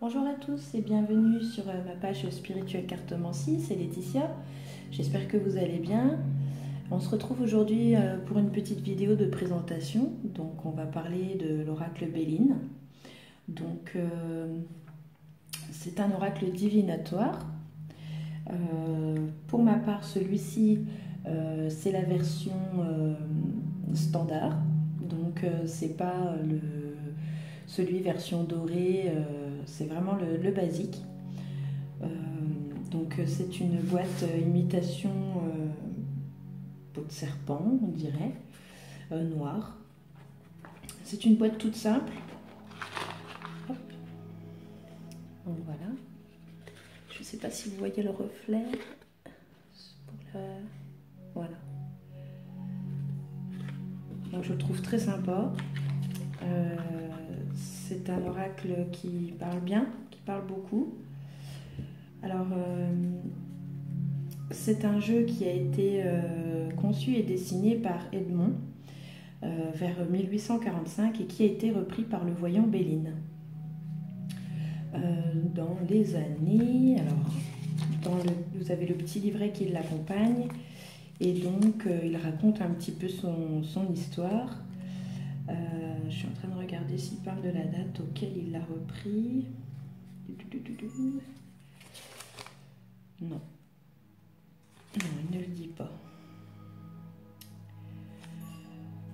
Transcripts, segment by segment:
Bonjour à tous et bienvenue sur ma page spirituelle cartomancie, c'est Laetitia. J'espère que vous allez bien. On se retrouve aujourd'hui pour une petite vidéo de présentation. Donc on va parler de l'oracle Béline. Donc c'est un oracle divinatoire. Pour ma part, celui-ci c'est la version standard. Donc c'est pas celui version dorée, c'est vraiment le basique. Donc c'est une boîte imitation peau de serpent, on dirait, noire. C'est une boîte toute simple. Hop. Donc voilà. Je ne sais pas si vous voyez le reflet. Voilà. Donc je le trouve très sympa. C'est un oracle qui parle bien, qui parle beaucoup. Alors, c'est un jeu qui a été conçu et dessiné par Edmond vers 1845 et qui a été repris par le voyant Béline. Dans les années... Alors, vous avez le petit livret qui l'accompagne et donc il raconte un petit peu son histoire. Je suis en train de regarder s'il parle de la date auquel il l'a repris. Non. Non, il ne le dit pas.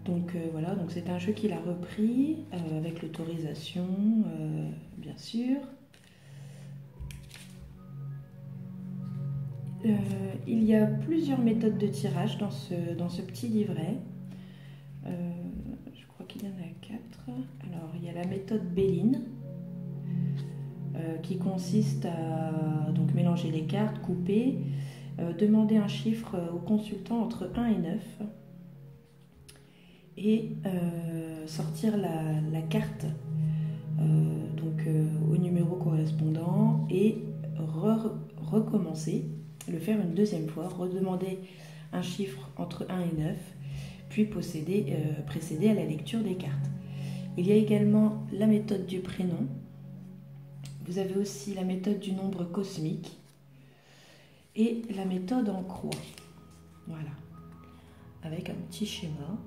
Donc voilà, donc c'est un jeu qu'il a repris avec l'autorisation, bien sûr. Il y a plusieurs méthodes de tirage dans ce petit livret. Je crois qu'il y en a 4. Alors, il y a la méthode Béline, qui consiste à donc, mélanger les cartes, couper, demander un chiffre au consultant entre 1 et 9 et sortir la carte au numéro correspondant et recommencer, le faire une deuxième fois, redemander un chiffre entre 1 et 9, puis précéder à la lecture des cartes. Il y a également la méthode du prénom. Vous avez aussi la méthode du nombre cosmique et la méthode en croix. Voilà, avec un petit schéma.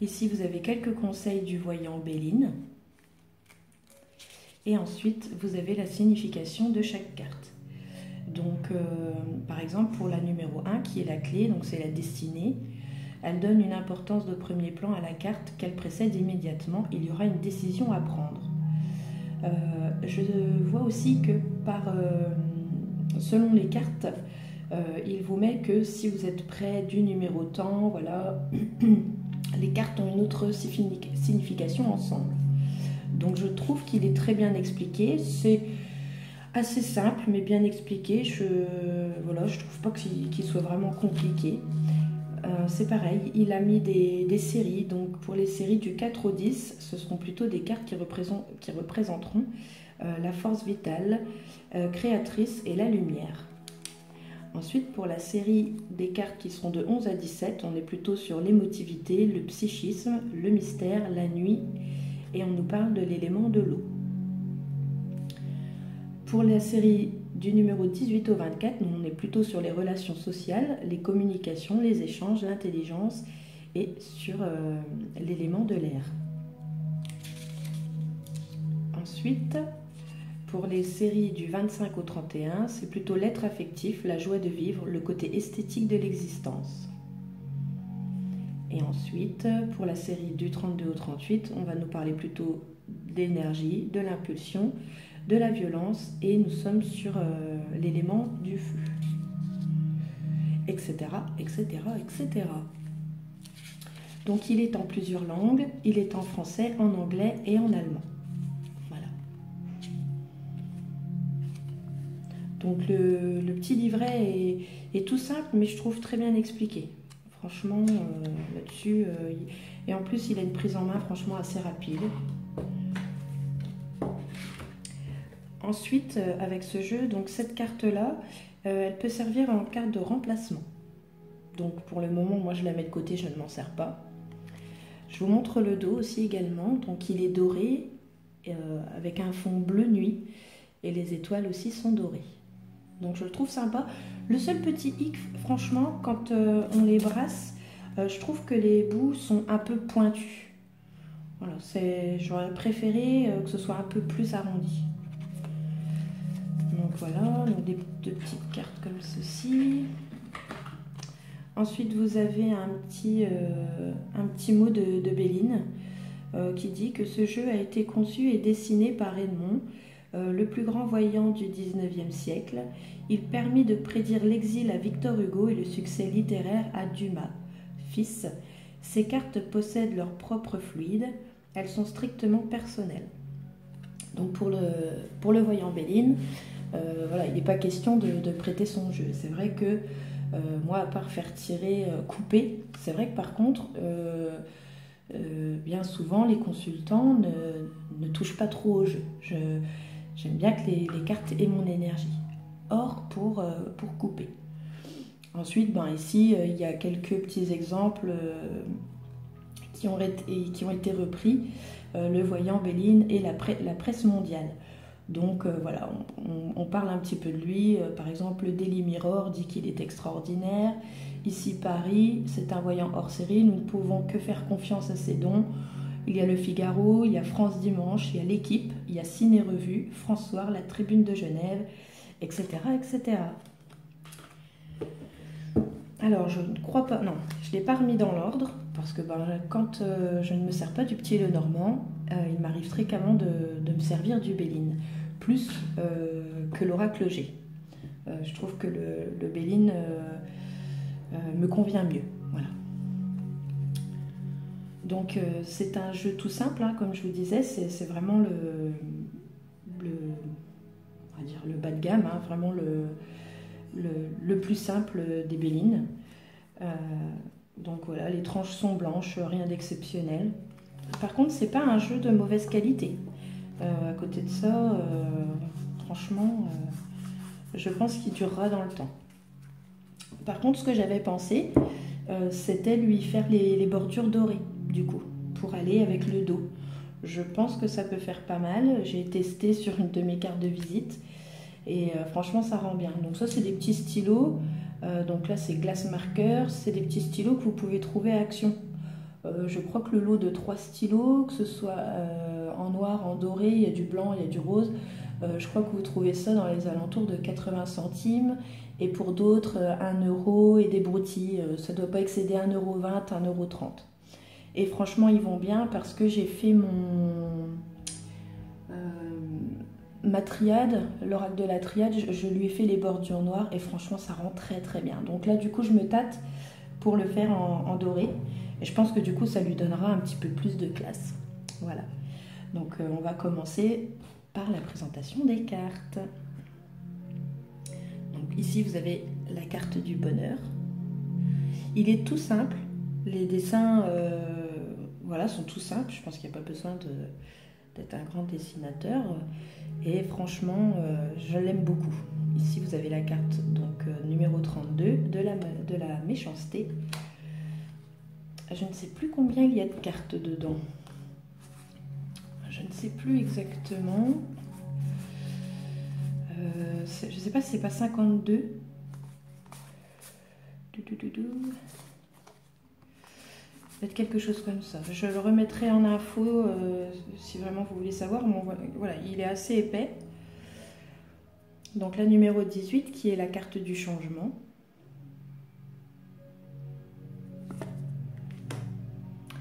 Ici, vous avez quelques conseils du voyant Béline. Et ensuite, vous avez la signification de chaque carte. Donc, par exemple, pour la numéro 1, qui est la clé, donc c'est la destinée, elle donne une importance de premier plan à la carte qu'elle précède immédiatement. Il y aura une décision à prendre. Je vois aussi que selon les cartes, il vous met que si vous êtes près du numéro tant, voilà, les cartes ont une autre signification ensemble. Donc je trouve qu'il est très bien expliqué. C'est assez simple mais bien expliqué. Je trouve pas qu'il soit vraiment compliqué. C'est pareil, il a mis des séries. Donc pour les séries du 4 au 10, ce seront plutôt des cartes qui représenteront la force vitale, créatrice et la lumière. Ensuite, pour la série des cartes qui seront de 11 à 17, on est plutôt sur l'émotivité, le psychisme, le mystère, la nuit, et on nous parle de l'élément de l'eau. Pour la série du numéro 18 au 24, on est plutôt sur les relations sociales, les communications, les échanges, l'intelligence et sur l'élément de l'air. Ensuite, pour les séries du 25 au 31, c'est plutôt l'être affectif, la joie de vivre, le côté esthétique de l'existence. Et ensuite, pour la série du 32 au 38, on va nous parler plutôt d'énergie, de l'impulsion, de la violence, et nous sommes sur l'élément du feu, etc., etc., etc. Donc il est en plusieurs langues, il est en français, en anglais et en allemand. Voilà. Donc le petit livret est tout simple, mais je trouve très bien expliqué. Franchement, là-dessus, et en plus il a une prise en main franchement assez rapide. Ensuite, avec ce jeu, donc cette carte-là, elle peut servir en carte de remplacement. Donc pour le moment, moi je la mets de côté, je ne m'en sers pas. Je vous montre le dos aussi également. Donc il est doré avec un fond bleu nuit et les étoiles aussi sont dorées. Donc je le trouve sympa. Le seul petit hic, franchement, quand on les brasse, je trouve que les bouts sont un peu pointus. Voilà, j'aurais préféré que ce soit un peu plus arrondi. Donc voilà, donc deux petites cartes comme ceci. Ensuite, vous avez un petit mot de Béline qui dit que ce jeu a été conçu et dessiné par Edmond, le plus grand voyant du XIXe siècle. Il permit de prédire l'exil à Victor Hugo et le succès littéraire à Dumas, fils. Ces cartes possèdent leur propre fluide, elles sont strictement personnelles. Donc pour le voyant Béline, voilà, il n'est pas question de prêter son jeu. C'est vrai que moi, à part faire tirer, couper, c'est vrai que par contre, bien souvent, les consultants ne touchent pas trop au jeu. J'aime bien que les cartes aient mon énergie. Or, pour couper. Ensuite, ici, il y a quelques petits exemples qui ont été repris. Le voyant Béline et la presse mondiale. Donc voilà, on parle un petit peu de lui. Par exemple, le Daily Mirror dit qu'il est extraordinaire. Ici, Paris, c'est un voyant hors série. Nous ne pouvons que faire confiance à ses dons. Il y a le Figaro, il y a France Dimanche, il y a l'Équipe, il y a Ciné Revue, François, la Tribune de Genève, etc., etc. Alors, je ne crois pas... Non, je ne l'ai pas remis dans l'ordre, parce que quand je ne me sers pas du petit Lenormand, il m'arrive fréquemment de me servir du Béline, plus que l'oracle G. Je trouve que le Béline me convient mieux. Voilà. Donc, c'est un jeu tout simple, hein, comme je vous disais, c'est vraiment on va dire le bas de gamme, hein, vraiment le plus simple des Bélines. Donc voilà, les tranches sont blanches, rien d'exceptionnel. Par contre, c'est pas un jeu de mauvaise qualité. À côté de ça, franchement, je pense qu'il durera dans le temps. Par contre, ce que j'avais pensé, c'était lui faire les bordures dorées, du coup, pour aller avec le dos. Je pense que ça peut faire pas mal. J'ai testé sur une de mes cartes de visite et franchement, ça rend bien. Donc ça, c'est des petits stylos. Donc là, c'est Glass Marker. C'est des petits stylos que vous pouvez trouver à Action. Je crois que le lot de 3 stylos, que ce soit en noir, en doré, il y a du blanc, il y a du rose. Je crois que vous trouvez ça dans les alentours de 80 centimes. Et pour d'autres, 1 euro et des broutilles. Ça ne doit pas excéder 1,20 €, 1,30 €. Et franchement, ils vont bien parce que j'ai fait ma triade, l'oracle de la triade, je lui ai fait les bordures noires et franchement, ça rend très très bien. Donc là, du coup, je me tâte pour le faire en doré. Et je pense que du coup, ça lui donnera un petit peu plus de classe. Voilà. Donc, on va commencer par la présentation des cartes. Donc ici, vous avez la carte du bonheur. Il est tout simple. Les dessins voilà, sont tout simples. Je pense qu'il n'y a pas besoin d'être un grand dessinateur. Et franchement, je l'aime beaucoup. Ici, vous avez la carte donc, numéro 32 de la méchanceté. Je ne sais plus combien il y a de cartes dedans. Je ne sais plus exactement. Je ne sais pas si c'est pas 52. Peut-être quelque chose comme ça. Je le remettrai en info si vraiment vous voulez savoir. Bon, voilà, il est assez épais. Donc la numéro 18 qui est la carte du changement.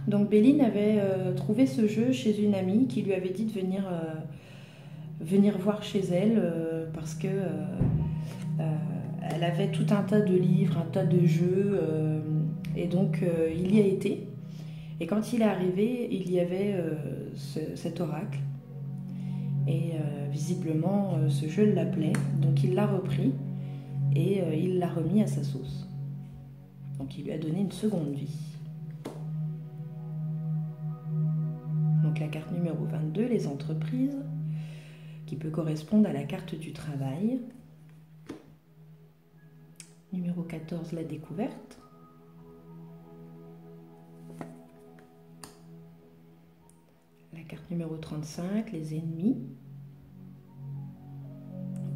Donc Béline avait trouvé ce jeu chez une amie qui lui avait dit de venir voir chez elle parce que elle avait tout un tas de livres, un tas de jeux et donc il y a été. Et quand il est arrivé, il y avait cet oracle et visiblement ce jeu l'appelait, donc il l'a repris et il l'a remis à sa sauce. Donc il lui a donné une seconde vie. Donc la carte numéro 22, les entreprises, qui peut correspondre à la carte du travail. Numéro 14, la découverte. La carte Numéro 35, les ennemis.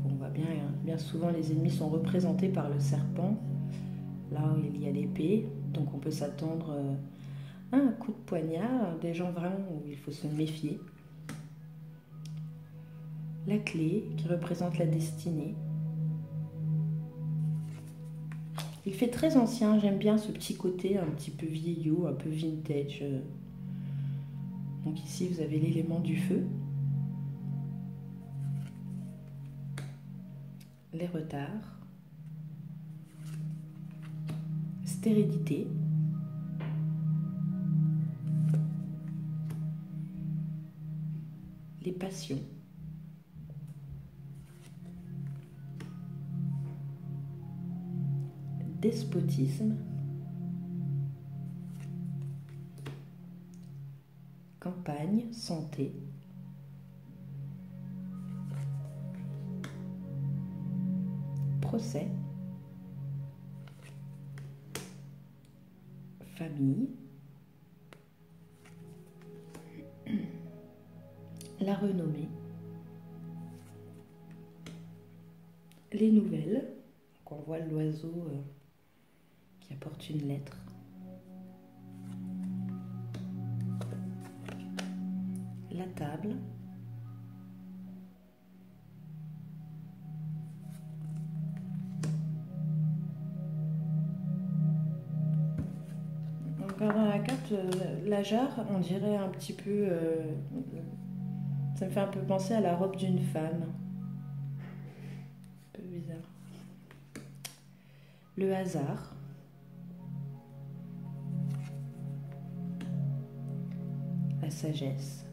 On voit bien, hein, bien souvent les ennemis sont représentés par le serpent. Là où il y a l'épée, donc on peut s'attendre à un coup de poignard, des gens vraiment où il faut se méfier. La clé qui représente la destinée. Il fait très ancien, j'aime bien ce petit côté un petit peu vieillot, un peu vintage. Donc ici vous avez l'élément du feu. Les retards. Stérilité. Les passions. Despotisme. Campagne, santé. Procès. Famille. La renommée. Les nouvelles. Donc on voit l'oiseau qui apporte une lettre. La table. En regardant la carte, la jarre, on dirait un petit peu... ça me fait un peu penser à la robe d'une femme. Un peu bizarre. Le hasard. La sagesse.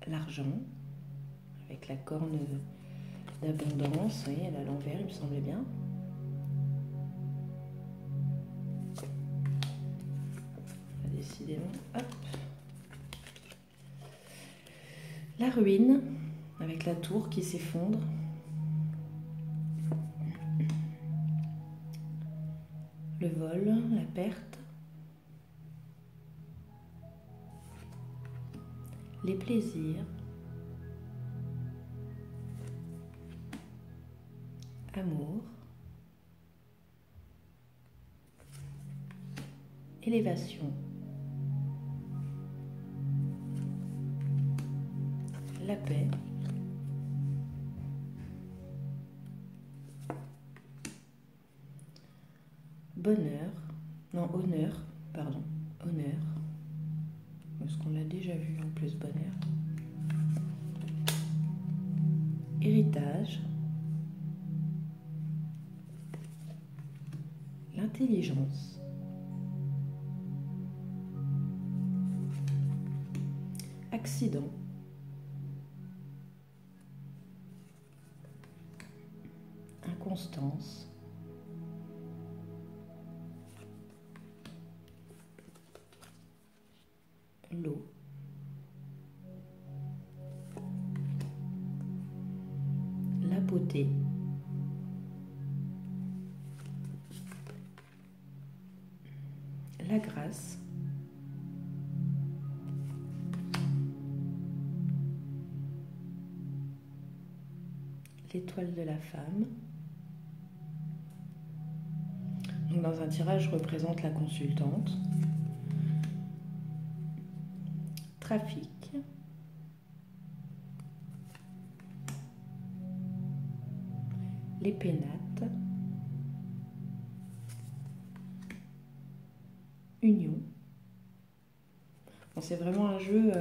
L'argent, avec la corne d'abondance, oui, elle a l'envers, il me semblait bien. Décidément, hop. La ruine, avec la tour qui s'effondre. Le vol, la perte. Les plaisirs. Amour. Élévation. La paix. Bonheur. Non, honneur. Pardon. Honneur. Parce qu'on l'a déjà vu en plus, bonheur. Héritage. L'intelligence. Accident. Inconstance. L'eau. La beauté. La grâce. L'étoile de la femme. Donc dans un tirage, je représente la consultante. Trafic. Les pénates. Union. Bon, c'est vraiment un jeu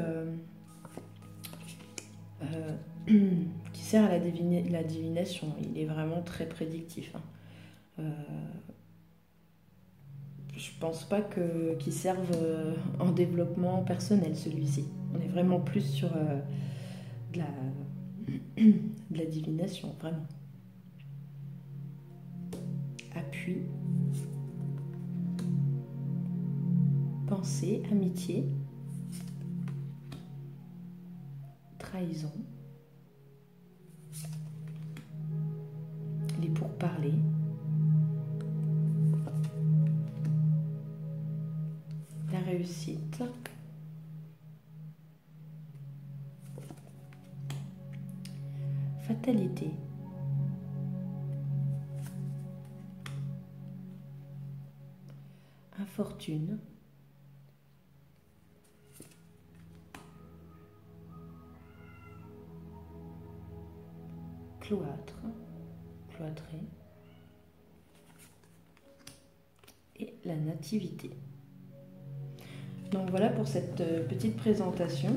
qui sert à la divination. Il est vraiment très prédictif. Je pense pas qu'il serve en développement personnel, celui-ci. On est vraiment plus sur de la divination, vraiment. Appui. Pensée, amitié. Trahison. Les pourparlers. La réussite. fatalité. Infortune. Cloître, cloîtré. Et la nativité. Donc voilà pour cette petite présentation.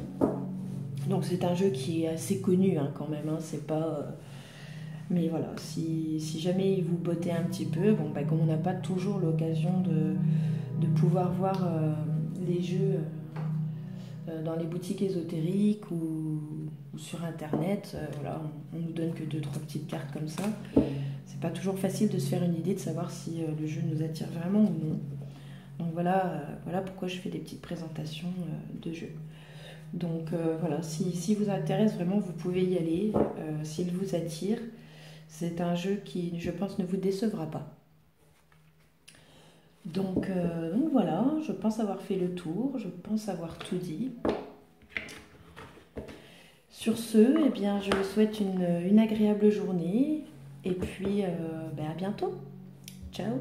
Donc c'est un jeu qui est assez connu hein, quand même, hein, c'est pas... mais voilà, si jamais il vous bottait un petit peu, bon, bah, comme on n'a pas toujours l'occasion de pouvoir voir les jeux dans les boutiques ésotériques ou sur internet, voilà, on nous donne que 2-3 petites cartes comme ça. C'est pas toujours facile de se faire une idée de savoir si le jeu nous attire vraiment ou non. Donc voilà pourquoi je fais des petites présentations de jeux. Donc voilà, si vous intéresse vraiment, vous pouvez y aller. S'il vous attire, c'est un jeu qui, je pense, ne vous décevra pas. Donc voilà, je pense avoir fait le tour, je pense avoir tout dit. Sur ce, eh bien, je vous souhaite une agréable journée et puis à bientôt. Ciao!